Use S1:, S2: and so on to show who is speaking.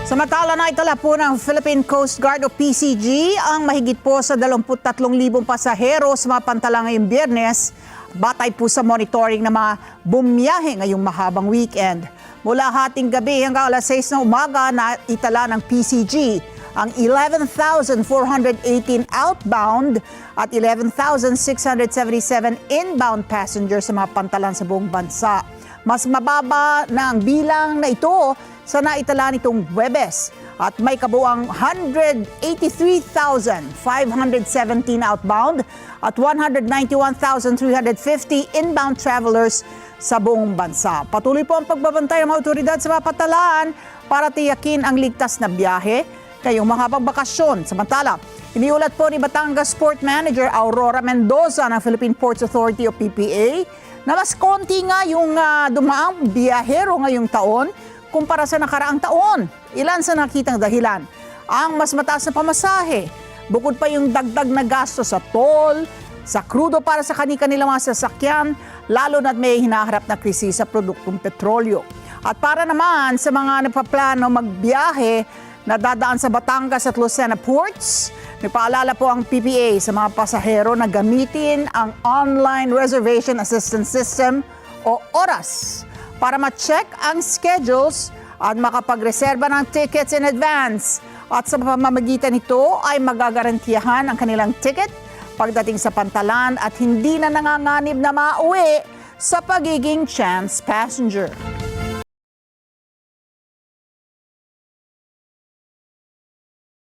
S1: Samantala na itala po ng Philippine Coast Guard o PCG ang mahigit po sa 23,000 pasahero sa mga pantala ngayong Biyernes, batay po sa monitoring ng mga bumiyahe ngayong mahabang weekend. Mula hating gabi hanggang alas 6 ng umaga na itala ng PCG ang 11,418 outbound at 11,677 inbound passengers sa mga pantalan sa buong bansa. Mas mababa na ang bilang na ito sa naitala nitong Huwebes at may kabuang 183,517 outbound at 191,350 inbound travelers sa buong bansa. Patuloy po ang pagbabantay ng mga otoridad sa mga patalaan para tiyakin ang ligtas na biyahe ngayong mahabang bakasyon. Samantala, iniulat po ni Batangas Port Manager Aurora Mendoza ng Philippine Ports Authority o PPA na mas konti nga yung dumaang biyahero ngayong taon kumpara sa nakaraang taon. Ilan sa nakitang dahilan? Ang mas mataas na pamasahe, bukod pa yung dagdag na gasto sa toll, sa krudo para sa kani-kanilang mga sasakyan, lalo na't may hinaharap na krisis sa produktong petrolyo. At para naman sa mga nagpaplano magbiyahe na dadaan sa Batangas at Lucena ports, nagpaalala po ang PPA sa mga pasahero na gamitin ang Online Reservation Assistance System o ORAS para ma-check ang schedules at makapagreserba ng tickets in advance. At sa pamamagitan nito ay magagarantiyahan ang kanilang ticket pagdating sa pantalan at hindi na nanganganib na mauwi sa pagiging chance passenger.